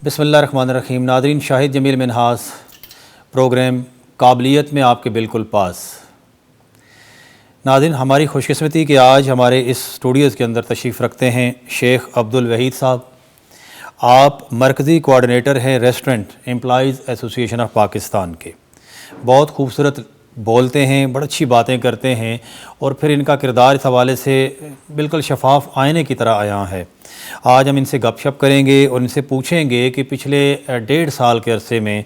بسم اللہ الرحمن الرحیم۔ ناظرین، شاہد جمیل منہاس پروگرام قابلیت میں آپ کے بالکل پاس۔ ناظرین، ہماری خوش قسمتی کہ آج ہمارے اس اسٹوڈیوز کے اندر تشریف رکھتے ہیں شیخ عبدالوحید صاحب۔ آپ مرکزی کوآرڈینیٹر ہیں ریسٹورنٹ امپلائیز ایسوسی ایشن آف پاکستان کے۔ بہت خوبصورت بولتے ہیں، بڑی اچھی باتیں کرتے ہیں، اور پھر ان کا کردار اس حوالے سے بالکل شفاف آئینے کی طرح عیاں ہے۔ آج ہم ان سے گپ شپ کریں گے اور ان سے پوچھیں گے کہ پچھلے 1.5 سال کے عرصے میں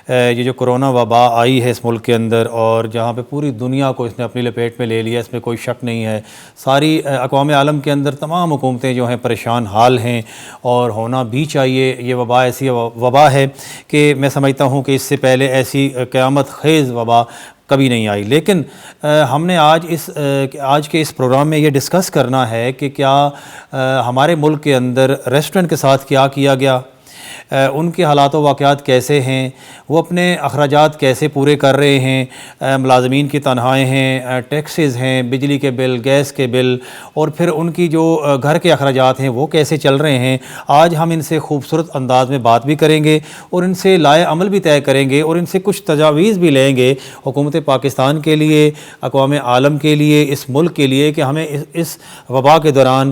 یہ جو کرونا وبا آئی ہے اس ملک کے اندر، اور جہاں پہ پوری دنیا کو اس نے اپنی لپیٹ میں لے لیا، اس میں کوئی شک نہیں ہے، ساری اقوام عالم کے اندر تمام حکومتیں جو ہیں پریشان حال ہیں، اور ہونا بھی چاہیے۔ یہ وبا ایسی وبا ہے کہ میں سمجھتا ہوں کہ اس سے پہلے ایسی قیامت خیز وبا کبھی نہیں آئی۔ لیکن ہم نے آج کے اس پروگرام میں یہ ڈسکس کرنا ہے کہ کیا ہمارے ملک کے اندر ریسٹورنٹ کے ساتھ کیا کیا گیا، ان کے حالات و واقعات کیسے ہیں، وہ اپنے اخراجات کیسے پورے کر رہے ہیں، ملازمین کی تنخواہیں ہیں، ٹیکسز ہیں، بجلی کے بل، گیس کے بل، اور پھر ان کی جو گھر کے اخراجات ہیں وہ کیسے چل رہے ہیں۔ آج ہم ان سے خوبصورت انداز میں بات بھی کریں گے اور ان سے لائحہ عمل بھی طے کریں گے، اور ان سے کچھ تجاویز بھی لیں گے حکومت پاکستان کے لیے، اقوام عالم کے لیے، اس ملک کے لیے، کہ ہمیں اس وبا کے دوران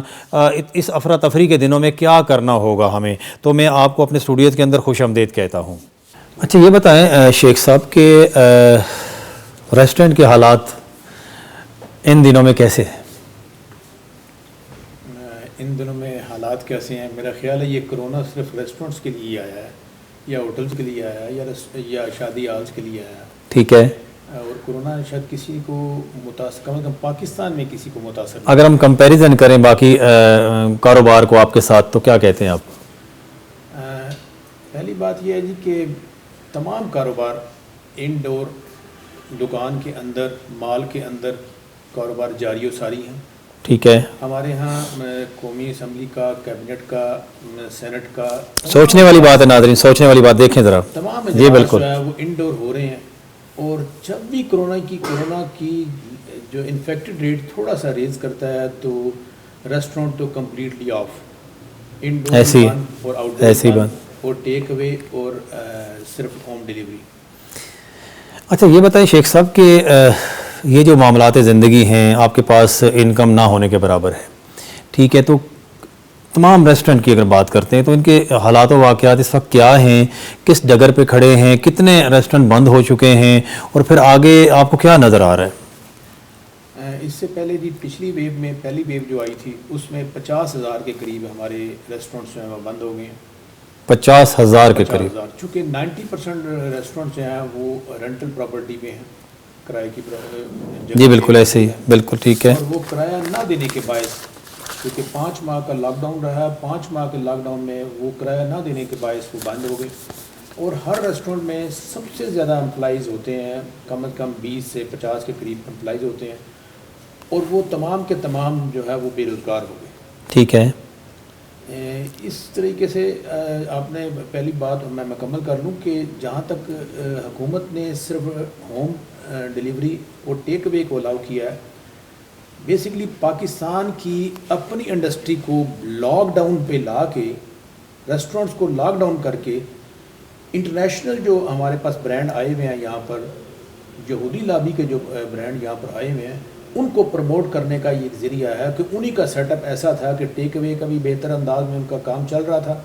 اس افراتفری کے دنوں میں کیا کرنا ہوگا ہمیں۔ تو میں آپ کو اپنے اسٹوڈیوز کے اندر خوش آمدید کہتا ہوں۔ اچھا، یہ بتائیں شیخ صاحب کہ ریسٹورنٹ کے حالات ان دنوں میں کیسے ہیں؟ ان دنوں میں حالات کیسے ہیں؟ میرا خیال ہے یہ کرونا صرف ریسٹورنٹس کے لیے آیا ہے، یا ہوٹلس کے لیے آیا ہے، یا شادی ہالس کے لیے آیا ہے۔ ٹھیک ہے۔ اور کرونا شاید کسی کو متاثر، کم از کم پاکستان میں کسی کو متاثر نہیں۔ اگر ہم کمپیریزن کریں باقی کاروبار کو آپ کے ساتھ، تو کیا کہتے ہیں آپ؟ پہلی بات یہ ہے جی کہ تمام کاروبار انڈور، دکان کے اندر، مال کے اندر کاروبار جاری و ساری ہیں۔ ٹھیک ہے۔ ہمارے ہاں قومی اسمبلی کا، کیبنٹ کا، سینٹ کا، سوچنے والی بات ہے ناظرین، سوچنے والی بات، دیکھیں ذرا، تمام جی اجلاس بالکل جو ہے وہ انڈور ہو رہے ہیں۔ اور جب بھی کرونا کی جو انفیکٹڈ ریٹ تھوڑا سا ریز کرتا ہے تو ریسٹورنٹ تو کمپلیٹلی آف، انڈور بند اور آؤٹ ڈور بند، اور ٹیک اوے اور صرف ہوم ڈیلیوری۔ اچھا، یہ بتائیں شیخ صاحب کہ یہ جو معاملات زندگی ہیں، آپ کے پاس انکم نہ ہونے کے برابر ہے، ٹھیک ہے، تو تمام ریسٹورنٹ کی اگر بات کرتے ہیں تو ان کے حالات و واقعات اس وقت کیا ہیں، کس ڈگر پہ کھڑے ہیں، کتنے ریسٹورنٹ بند ہو چکے ہیں، اور پھر آگے آپ کو کیا نظر آ رہا ہے؟ اس سے پہلے جی پچھلی ویو میں، پہلی ویو جو آئی تھی اس میں 50,000 کے قریب ہمارے ریسٹورنٹس جو ہیں وہ بند ہو گئے ہیں۔ 50,000 کے قریب؟ چونکہ 90% ریسٹورنٹ جو ہیں وہ رینٹل پراپرٹی پہ ہیں، کرائے کی جی بالکل ایسے ہی، بالکل ٹھیک ہے۔ اور وہ کرایہ نہ دینے کے باعث، کیونکہ 5 ماہ کا لاک ڈاؤن رہا، 5 ماہ کے لاک ڈاؤن میں وہ کرایہ نہ دینے کے باعث وہ بند ہو گئے۔ اور ہر ریسٹورنٹ میں سب سے زیادہ امپلائیز ہوتے ہیں، کم از کم 20 سے 50 کے قریب امپلائیز ہوتے ہیں، اور وہ تمام کے تمام جو ہے وہ بے روزگار ہو گئے۔ ٹھیک ہے۔ اس طریقے سے آپ نے پہلی بات میں مکمل کر لوں کہ جہاں تک حکومت نے صرف ہوم ڈیلیوری اور ٹیک اوے کو الاؤ کیا ہے، بیسکلی پاکستان کی اپنی انڈسٹری کو لاک ڈاؤن پہ لا کے، ریسٹورنٹس کو لاک ڈاؤن کر کے، انٹرنیشنل جو ہمارے پاس برانڈ آئے ہوئے ہیں یہاں پر، یہودی لابی کے جو برانڈ یہاں پر آئے ہوئے ہیں، ان کو پروموٹ کرنے کا یہ ایک ذریعہ ہے کہ انہی کا سیٹ اپ ایسا تھا کہ ٹیک اوے کا بھی بہتر انداز میں ان کا کام چل رہا تھا،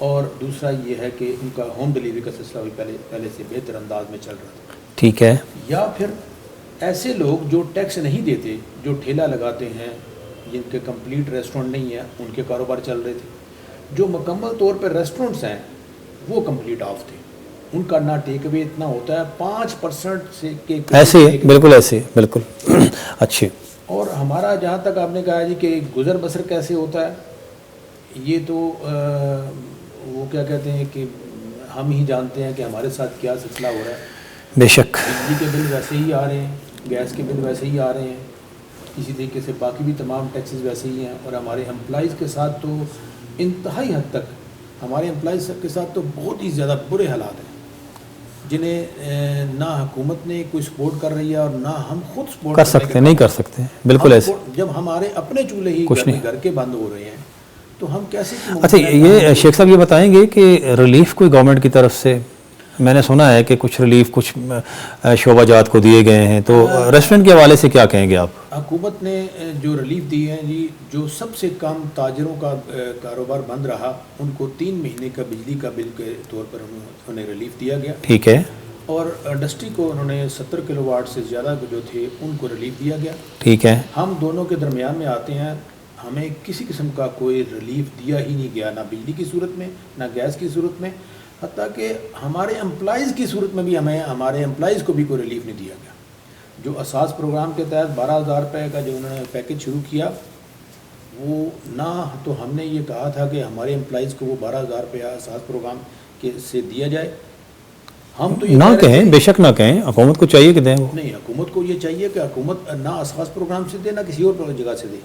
اور دوسرا یہ ہے کہ ان کا ہوم ڈیلیوری کا سلسلہ بھی پہلے سے بہتر انداز میں چل رہا تھا۔ ٹھیک ہے۔ یا پھر ایسے لوگ جو ٹیکس نہیں دیتے، جو ٹھیلا لگاتے ہیں، جن کے کمپلیٹ ریسٹورنٹ نہیں ہیں، ان کے کاروبار چل رہے تھے۔ جو مکمل طور پر ریسٹورنٹس ہیں وہ کمپلیٹ آف تھے، ان کا نہ ٹیک اوے اتنا ہوتا ہے، 5% سے کے ایسے ہی، بالکل ایسے ہی، بالکل اچھی۔ اور ہمارا جہاں تک آپ نے کہا جی کہ گزر بسر کیسے ہوتا ہے، یہ تو وہ کیا کہتے ہیں کہ ہم ہی جانتے ہیں کہ ہمارے ساتھ کیا سلسلہ ہو رہا ہے۔ بے شک بجلی کے بل ویسے ہی آ رہے ہیں، گیس کے بل ویسے ہی آ رہے ہیں، اسی طریقے سے باقی بھی تمام ٹیکسز ویسے ہی ہیں۔ اور ہمارے امپلائیز کے ساتھ تو انتہائی حد تک، ہمارے امپلائیز کے ساتھ تو بہت ہی زیادہ برے حالات ہیں، جنہیں نہ حکومت نے کوئی سپورٹ کر رہی ہے اور نہ ہم خود سپورٹ کر سکتے، نہیں کر سکتے، بالکل ایسے۔ جب ہمارے اپنے چولہے ہی گھر کے بند ہو رہے ہیں تو ہم کیسے اچھا یہ شیخ صاحب یہ بتائیں گے کہ ریلیف کوئی گورنمنٹ کی طرف سے میں نے سنا ہے کہ کچھ ریلیف کچھ شعبہ جات کو دیے گئے ہیں، تو ریسٹورنٹ کے حوالے سے کیا کہیں گے آپ؟ حکومت نے جو ریلیف دی ہے جی، جو سب سے کم تاجروں کا کاروبار بند رہا ان کو 3 مہینے کا بجلی کا بل کے طور پر انہیں ریلیف دیا گیا، ٹھیک ہے، اور انڈسٹری کو انہوں نے 70 کلو واٹ سے زیادہ جو تھے ان کو ریلیف دیا گیا، ٹھیک ہے۔ ہم دونوں کے درمیان میں آتے ہیں، ہمیں کسی قسم کا کوئی ریلیف دیا ہی نہیں گیا، نہ بجلی کی صورت میں نہ گیس کی صورت میں، حتیٰ کہ ہمارے امپلائیز کی صورت میں بھی ہمارے امپلائیز کو بھی کوئی ریلیف نہیں دیا گیا۔ جو اساس پروگرام کے تحت 12,000 روپے کا جو انہوں نے پیکج شروع کیا، وہ نہ تو ہم نے یہ کہا تھا کہ ہمارے امپلائیز کو وہ 12,000 روپیہ اساس پروگرام کے سے دیا جائے، ہم تو یہ نہ کہیں، بے شک نہ کہیں، حکومت کو چاہیے کہ دیں وہ، نہیں، حکومت کو یہ چاہیے کہ حکومت نہ اساس پروگرام سے دے نہ کسی اور جگہ سے دے۔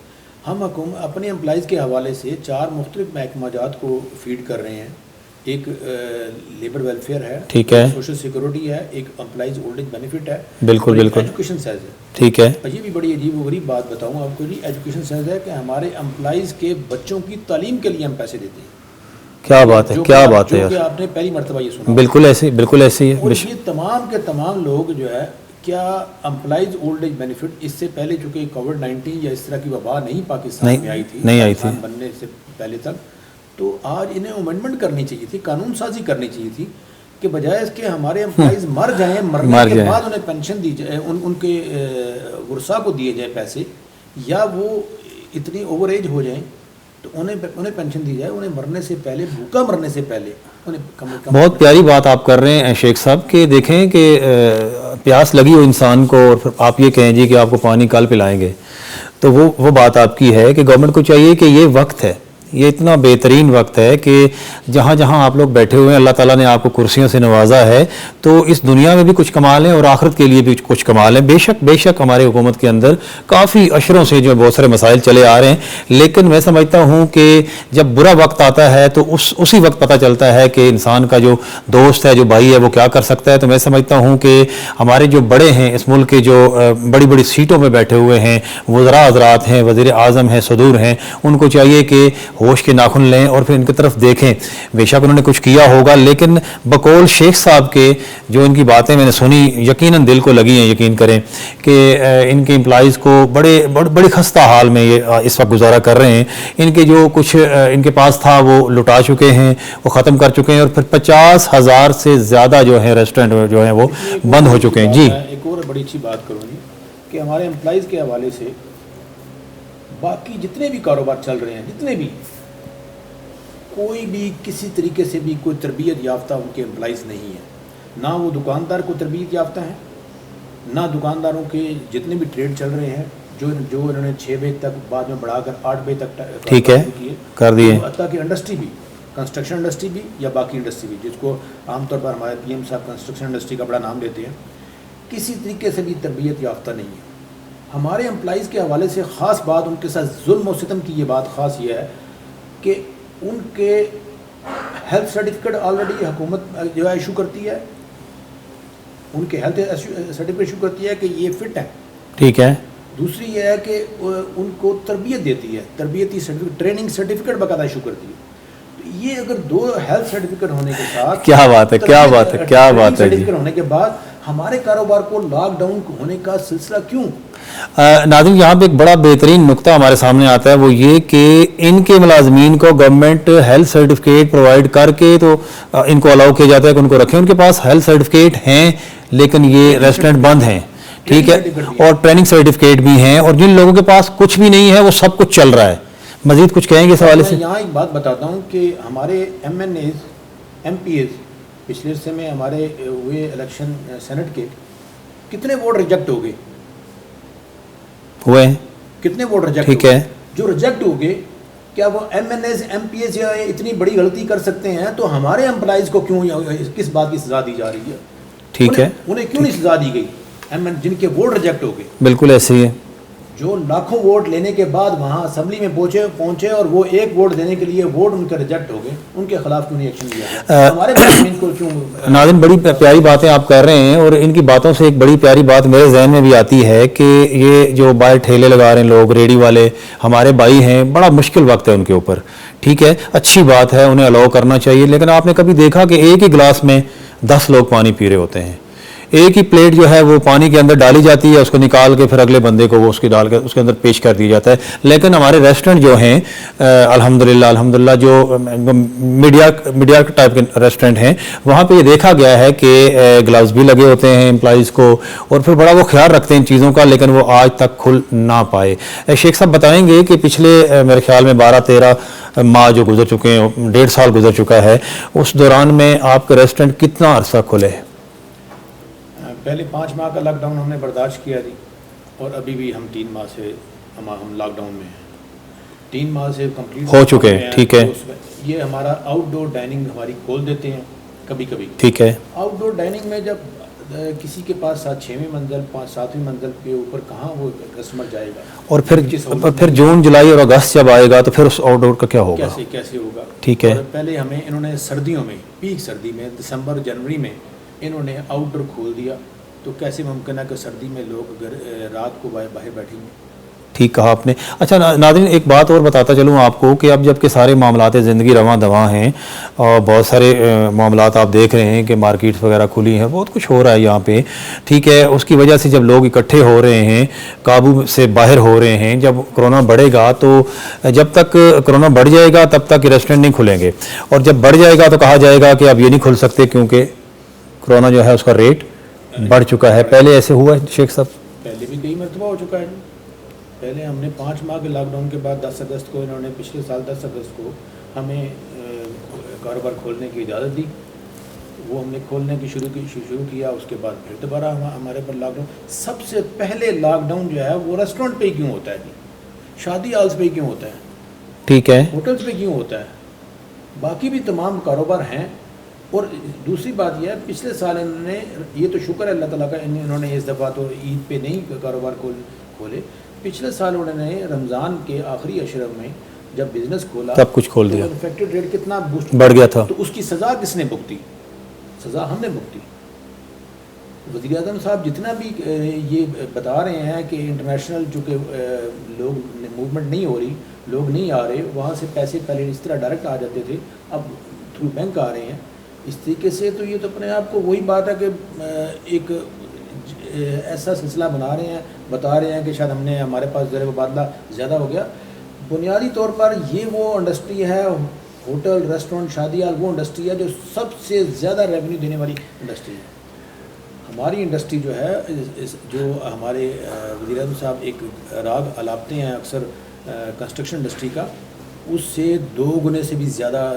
ہم اپنے امپلائیز کے حوالے سے 4 مختلف محکمہ جات کو فیڈ کر رہے ہیں، ایک لیبر ویلفیئر ہے، ٹھیک ہے، سوشل سیکورٹی ہے، ایک امپلائیز اولڈ ایج بینیفٹ ہے، بالکل بالکل، ایجوکیشن سیز ہے، ٹھیک ہے۔ یہ بھی بڑی عجیب و غریب بات بتاؤں آپ کو جی، ایجوکیشن سیز ہے کہ ہمارے امپلائیز کے بچوں کی تعلیم کے لیے ہم پیسے دیتے ہیں۔ کیا بات ہے، کیا بات ہے جو کہ یار، آپ نے پہلی مرتبہ یہ سنا، بالکل ایسی، بالکل ایسی ہے۔ اور یہ تمام کے تمام لوگ جو ہے، کیا امپلائیز اولڈ ایج بینیفٹ اس سے پہلے چونکہ کووڈ-19 یا اس طرح کی وبا نہیں پاکستان میں آئی تھی، نہیں آئی تھی بننے سے پہلے تک، تو آج انہیں امینڈمنٹ کرنی چاہیے تھی، قانون سازی کرنی چاہیے تھی کہ بجائے اس کے ہمارے امپلائیز مر جائیں، مرنے کے بعد انہیں پینشن دی جائے، ان کے ورثاء کو دیے جائے پیسے، یا وہ اتنی اوور ایج ہو جائیں تو انہیں پینشن دی جائے، انہیں مرنے سے پہلے، بھوکا مرنے سے پہلے انہیں بہت پیاری بات آپ کر رہے ہیں شیخ صاحب، کہ دیکھیں کہ پیاس لگی ہو انسان کو اور پھر آپ یہ کہیں جی کہ آپ کو پانی کل پلائیں گے، تو وہ بات آپ کی ہے کہ گورنمنٹ کو چاہیے کہ یہ وقت ہے، یہ اتنا بہترین وقت ہے کہ جہاں جہاں آپ لوگ بیٹھے ہوئے ہیں، اللہ تعالیٰ نے آپ کو کرسیوں سے نوازا ہے، تو اس دنیا میں بھی کچھ کما لیں اور آخرت کے لیے بھی کچھ کما لیں۔ بے شک ہمارے حکومت کے اندر کافی اشروں سے جو بہت سارے مسائل چلے آ رہے ہیں، لیکن میں سمجھتا ہوں کہ جب برا وقت آتا ہے تو اسی وقت پتہ چلتا ہے کہ انسان کا جو دوست ہے، جو بھائی ہے، وہ کیا کر سکتا ہے۔ تو میں سمجھتا ہوں کہ ہمارے جو بڑے ہیں اس ملک کے، جو بڑی بڑی سیٹوں میں بیٹھے ہوئے ہیں، وزراء حضرات ہیں، وزیر اعظم ہیں، صدور ہیں، ان کو چاہیے کہ ہوش کے ناخن لیں اور پھر ان کی طرف دیکھیں۔ بے شک انہوں نے کچھ کیا ہوگا، لیکن بقول شیخ صاحب کے جو ان کی باتیں میں نے سنی، یقیناً دل کو لگی ہیں، یقین کریں کہ ان کے امپلائیز کو بڑی خستہ حال میں یہ اس وقت گزارا کر رہے ہیں۔ ان کے جو کچھ ان کے پاس تھا وہ لٹا چکے ہیں، وہ ختم کر چکے ہیں، اور پھر 50,000 سے زیادہ جو ہیں ریسٹورنٹ جو ہیں وہ بند ہو چکے ہیں۔ جی ایک اور بڑی اچھی بات کروں گی کہ ہمارے امپلائیز کے حوالے سے باقی جتنے بھی کاروبار چل رہے ہیں، جتنے بھی، کوئی بھی کسی طریقے سے بھی کوئی تربیت یافتہ ان کے امپلائیز نہیں ہیں، نہ وہ دکاندار کو تربیت یافتہ ہیں، نہ دکانداروں کے جتنے بھی ٹریڈ چل رہے ہیں جو انہوں نے 6 بجے تک بعد میں بڑھا کر 8 بجے تک ٹھیک ہے کر دیے، حتیٰ کہ انڈسٹری بھی، کنسٹرکشن انڈسٹری بھی یا باقی انڈسٹری بھی، جس کو عام طور پر ہمارے پی ایم صاحب کنسٹرکشن انڈسٹری کا بڑا نام دیتے ہیں، کسی طریقے سے بھی تربیت یافتہ نہیں ہے۔ ہمارے امپلائیز کے حوالے سے خاص بات، ان کے ساتھ ظلم و ستم کی یہ بات خاص یہ ہے کہ ان کے ہیلتھ سرٹیفکیٹ آلریڈی حکومت جو ہے ایشو کرتی ہے، ان کے ہیلتھ سرٹیفکیٹ ایشو کرتی ہے کہ یہ فٹ ہیں، ٹھیک ہے۔ دوسری یہ ہے کہ ان کو تربیت دیتی ہے، تربیتی سرٹیفکیٹ، ٹریننگ سرٹیفکیٹ باقاعدہ ایشو کرتی ہے۔ تو یہ اگر 2 ہیلتھ سرٹیفکیٹ ہونے کے ساتھ، کیا بات ہے، کیا بات ہے، کیا بات ہے جی، سرٹیفکیٹ ہونے کے بعد ہمارے کاروبار کو لاک ڈاؤن ہونے کا سلسلہ کیوں؟ ناظرین یہاں پہ ایک بڑا بہترین نقطہ ہمارے سامنے آتا ہے، وہ یہ کہ ان کے ملازمین کو گورنمنٹ ہیلتھ سرٹیفکیٹ پرووائڈ کر کے تو ان کو الاؤ کیا جاتا ہے کہ ان کو رکھیں، ان کے پاس ہیلتھ سرٹیفکیٹ ہیں لیکن یہ ریسٹورنٹ بند ہیں، ٹھیک ہے، اور ٹریننگ سرٹیفکیٹ بھی ہیں، اور جن لوگوں کے پاس کچھ بھی نہیں ہے وہ سب کچھ چل رہا ہے۔ مزید کچھ کہیں گے اس حوالے سے؟ میں یہاں ایک بات بتاتا ہوں کہ ہمارے MNAs, MPAs پچھلے عرصے میں ہمارے ہوئے الیکشن سینٹ کے، کتنے ووٹ ریجیکٹ ہو گئے ہوئے ہیں، کتنے ووٹ ریجیکٹ، ٹھیک ہے، جو ریجیکٹ ہو گئے، کیا وہ MNAs, MPAs اتنی بڑی غلطی کر سکتے ہیں؟ تو ہمارے امپلائیز کو کیوں، کس بات کی سزا دی جا رہی ہے؟ ٹھیک ہے، انہیں کیوں نہیں سزا دی گئی جن کے ووٹ ریجیکٹ ہو گئے؟ بالکل ایسے ہی ہے، جو لاکھوں ووٹ لینے کے بعد وہاں اسمبلی میں پہنچے اور وہ ایک ووٹ دینے کے لیے ووٹ ان کا ریجیکٹ ہو گئے، ان کے خلاف کیوں نہیں ایکشن لیا گیا؟ ہمارے ملازمین کو کیوں؟ ناظرین بڑی پیاری باتیں آپ کر رہے ہیں، اور ان کی باتوں سے ایک بڑی پیاری بات میرے ذہن میں بھی آتی ہے کہ یہ جو باہر ٹھیلے لگا رہے ہیں لوگ، ریڑھی والے ہمارے بھائی ہیں، بڑا مشکل وقت ہے ان کے اوپر، ٹھیک ہے، اچھی بات ہے، انہیں الاؤ کرنا چاہیے، لیکن آپ نے کبھی دیکھا کہ ایک ہی گلاس میں 10 لوگ پانی پی رہے ہوتے ہیں؟ ایک ہی پلیٹ جو ہے وہ پانی کے اندر ڈالی جاتی ہے، اس کو نکال کے پھر اگلے بندے کو وہ اس کی ڈال کے اس کے اندر پیش کر دیا جاتا ہے. لیکن ہمارے ریسٹورنٹ جو ہیں الحمدللہ جو میڈیا ٹائپ کے ریسٹورنٹ ہیں، وہاں پہ یہ دیکھا گیا ہے کہ گلوز بھی لگے ہوتے ہیں امپلائیز کو، اور پھر بڑا وہ خیال رکھتے ہیں ان چیزوں کا، لیکن وہ آج تک کھل نہ پائے. شیخ صاحب بتائیں گے کہ پچھلے میرے خیال میں 12-13 ماہ جو گزر چکے ہیں، 1.5 سال گزر چکا ہے، اس دوران میں آپ کا ریسٹورنٹ کتنا عرصہ کھلے؟ پہلے 5 ماہ کا لاک ڈاؤن ہم نے برداشت کیا جی، اور ابھی بھی ہم 3 ماہ سے ہم لاک ڈاؤن میں ہیں. 3 ماہ سے کمپلیٹ ہو چکے ہیں. ٹھیک ہے. یہ ہمارا آؤٹ ڈور ڈائننگ ہماری کھول دیتے ہیں کبھی کبھی. ٹھیک ہے. آؤٹ ڈور ڈائننگ میں جب کسی کے پاس 6ویں منزل 7ویں منزل کے اوپر کہاں وہ کسٹمر جائے گا، اور پھر جون جولائی اور اگست جب آئے گا تو پھر اس آؤٹ ڈور کا کیا ہوگا؟ کیسے ہوگا؟ ٹھیک ہے. پہلے ہمیں انہوں نے سردیوں میں، پیک سردی میں دسمبر جنوری میں انہوں نے آؤٹ ڈور کھول دیا، تو کیسے ممکن ہے کہ سردی میں لوگ رات کو باہر بیٹھیں گے؟ ٹھیک کہا آپ نے. اچھا ناظرین، ایک بات اور بتاتا چلوں آپ کو کہ اب جب کہ سارے معاملات زندگی رواں دواں ہیں اور بہت سارے معاملات آپ دیکھ رہے ہیں کہ مارکیٹس وغیرہ کھلی ہیں، بہت کچھ ہو رہا ہے یہاں پہ، ٹھیک ہے، اس کی وجہ سے جب لوگ اکٹھے ہو رہے ہیں، قابو سے باہر ہو رہے ہیں، جب کرونا بڑھے گا تو جب تک کرونا بڑھ جائے گا تب تک ریسٹورینٹ نہیں کھلیں گے، اور جب بڑھ جائے گا تو کہا جائے گا کہ اب یہ نہیں کھل سکتے کیونکہ کرونا جو ہے اس کا ریٹ بڑھ چکا ہے. پہلے ایسے ہوا ہے شیخ صاحب؟ پہلے بھی کئی مرتبہ ہو چکا ہے. پہلے ہم نے 5 ماہ کے لاک ڈاؤن کے بعد 10 اگست کو انہوں نے پچھلے سال 10 اگست کو ہمیں کاروبار کھولنے کی اجازت دی. وہ ہم نے کھولنے کی شروع کیا. اس کے بعد پھر دوبارہ ہمارے پر لاک ڈاؤن. سب سے پہلے لاک ڈاؤن جو ہے وہ ریسٹورنٹ پہ کیوں ہوتا ہے جی؟ شادی ہالس پہ کیوں ہوتا ہے؟ ٹھیک ہے. ہوٹلس پہ کیوں ہوتا ہے؟ باقی بھی تمام کاروبار ہیں. اور دوسری بات یہ ہے، پچھلے سال انہوں نے، یہ تو شکر ہے اللہ تعالیٰ کا، انہوں نے اس دفعہ تو عید پہ نہیں کاروبار کھولے. پچھلے سال انہوں نے رمضان کے آخری عشرہ میں جب بزنس کھولا تب کچھ کھول دیا، انفیکٹڈ ریٹ کتنا بڑھ گیا تھا. تو اس کی سزا کس نے بھگتی؟ سزا ہم نے بھگتی. وزیر اعظم صاحب جتنا بھی یہ بتا رہے ہیں کہ انٹرنیشنل چونکہ لوگ موومنٹ نہیں ہو رہی، لوگ نہیں آ رہے وہاں سے، پیسے پہلے اس طرح ڈائریکٹ آ جاتے تھے، اب تھرو بینک آ رہے ہیں اس طریقے سے. تو یہ تو اپنے آپ کو وہی بات ہے کہ ایک ایسا سلسلہ بنا رہے ہیں، بتا رہے ہیں کہ شاید ہمارے پاس زر مبادلہ زیادہ ہو گیا. بنیادی طور پر یہ وہ انڈسٹری ہے، ہوٹل، ریسٹورنٹ، شادی ہال، وہ انڈسٹری ہے جو سب سے زیادہ ریونیو دینے والی انڈسٹری ہے. ہماری انڈسٹری جو ہے، جو ہمارے وزیر اعظم صاحب ایک راگ الاپتے ہیں اکثر کنسٹرکشن انڈسٹری کا، اس سے 2 گنے سے بھی زیادہ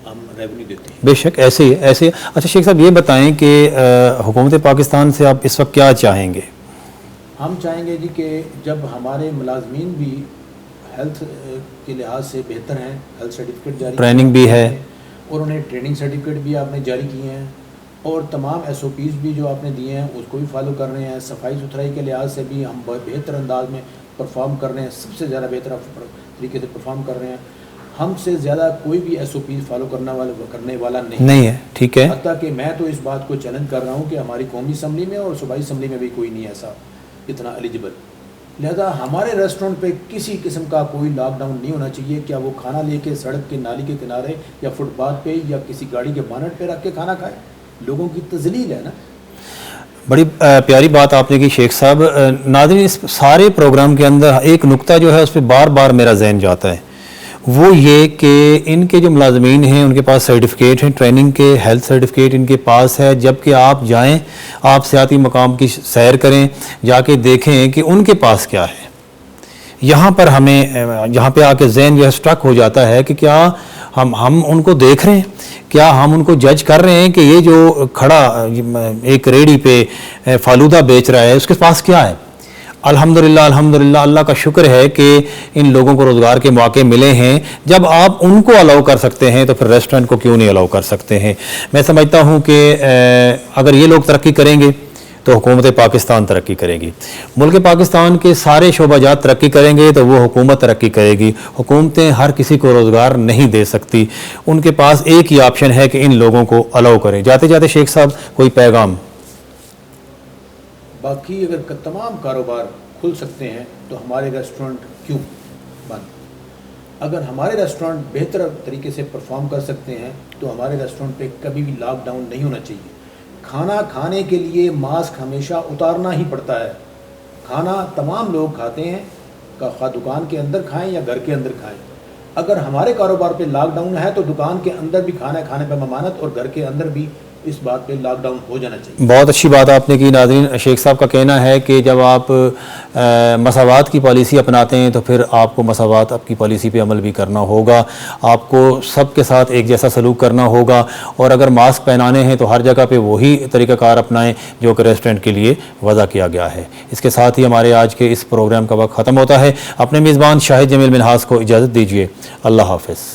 ہم ریونیو دیتے ہیں. بے شک ایسے ہی ایسے. اچھا شیخ صاحب یہ بتائیں کہ حکومت پاکستان سے آپ اس وقت کیا چاہیں گے؟ ہم چاہیں گے جی کہ جب ہمارے ملازمین بھی ہیلتھ کے لحاظ سے بہتر ہیں، ہیلتھ سرٹیفکیٹ جاری، ٹریننگ بھی ہے، اور انہیں ٹریننگ سرٹیفکیٹ بھی آپ نے جاری کیے ہیں، اور تمام SOPs بھی جو آپ نے دیے ہیں اس کو بھی فالو کر رہے ہیں. صفائی ستھرائی کے لحاظ سے بھی ہم بہتر انداز میں پرفارم کر رہے ہیں، سب سے زیادہ بہتر طریقے سے پرفارم کر رہے ہیں. ہم سے زیادہ کوئی بھی SOPs فالو کرنے والا نہیں ہے. ٹھیک ہے. حتیٰ کہ میں تو اس بات کو چیلنج کر رہا ہوں کہ ہماری قومی اسمبلی میں اور صوبائی اسمبلی میں بھی کوئی نہیں ایسا اتنا ایلیجبل. لہذا ہمارے ریسٹورنٹ پہ کسی قسم کا کوئی لاک ڈاؤن نہیں ہونا چاہیے. کیا وہ کھانا لے کے سڑک کے نالی کے کنارے یا فٹ پاتھ پہ یا کسی گاڑی کے بانٹ پہ رکھ کے کھانا کھائے؟ لوگوں کی تذلیل ہے نا. بڑی پیاری بات آپ نے کی شیخ صاحب. ناظرین، اس سارے پروگرام کے اندر ایک نقطہ جو ہے اس پہ بار بار میرا ذہن جاتا ہے، وہ یہ کہ ان کے جو ملازمین ہیں ان کے پاس سرٹیفکیٹ ہیں، ٹریننگ کے، ہیلتھ سرٹیفکیٹ ان کے پاس ہے. جبکہ آپ جائیں، آپ سیاحتی مقام کی سیر کریں، جا کے دیکھیں کہ ان کے پاس کیا ہے. یہاں پر ہمیں یہاں پہ آ کے ذہن جو ہے اسٹرک ہو جاتا ہے کہ کیا ہم ان کو دیکھ رہے ہیں، کیا ہم ان کو جج کر رہے ہیں کہ یہ جو کھڑا ایک ریڑھی پہ فالودہ بیچ رہا ہے اس کے پاس کیا ہے. الحمدللہ اللہ کا شکر ہے کہ ان لوگوں کو روزگار کے مواقع ملے ہیں. جب آپ ان کو الاؤ کر سکتے ہیں تو پھر ریسٹورنٹ کو کیوں نہیں الاؤ کر سکتے ہیں. میں سمجھتا ہوں کہ اگر یہ لوگ ترقی کریں گے تو حکومت پاکستان ترقی کرے گی. ملک پاکستان کے سارے شعبہ جات ترقی کریں گے تو وہ حکومت ترقی کرے گی. حکومتیں ہر کسی کو روزگار نہیں دے سکتی. ان کے پاس ایک ہی آپشن ہے کہ ان لوگوں کو الاؤ کریں. جاتے جاتے شیخ صاحب کوئی پیغام؟ باقی اگر تمام کاروبار کھل سکتے ہیں تو ہمارے ریسٹورنٹ کیوں بند؟ اگر ہمارے ریسٹورینٹ بہتر طریقے سے پرفارم کر سکتے ہیں تو ہمارے ریسٹورینٹ پہ کبھی بھی لاک ڈاؤن نہیں ہونا چاہیے. کھانا کھانے کے لیے ماسک ہمیشہ اتارنا ہی پڑتا ہے. کھانا تمام لوگ کھاتے ہیں, خواہ دکان کے اندر کھائیں یا گھر کے اندر کھائیں. اگر ہمارے کاروبار پہ لاک ڈاؤن ہے تو دکان کے اندر بھی کھانا کھانے پہ ممانعت اور گھر کے اندر بھی اس بات پہ لاک ڈاؤن ہو جانا چاہیے. بہت اچھی بات آپ نے کی. ناظرین, شیخ صاحب کا کہنا ہے کہ جب آپ مساوات کی پالیسی اپناتے ہیں تو پھر آپ کو مساوات آپ کی پالیسی پہ عمل بھی کرنا ہوگا, آپ کو سب کے ساتھ ایک جیسا سلوک کرنا ہوگا, اور اگر ماسک پہنانے ہیں تو ہر جگہ پہ وہی طریقہ کار اپنائیں جو کہ ریسٹورنٹ کے لیے وضع کیا گیا ہے. اس کے ساتھ ہی ہمارے آج کے اس پروگرام کا وقت ختم ہوتا ہے. اپنے میزبان شاہد جمیل منہاس کو اجازت دیجیے. اللہ حافظ.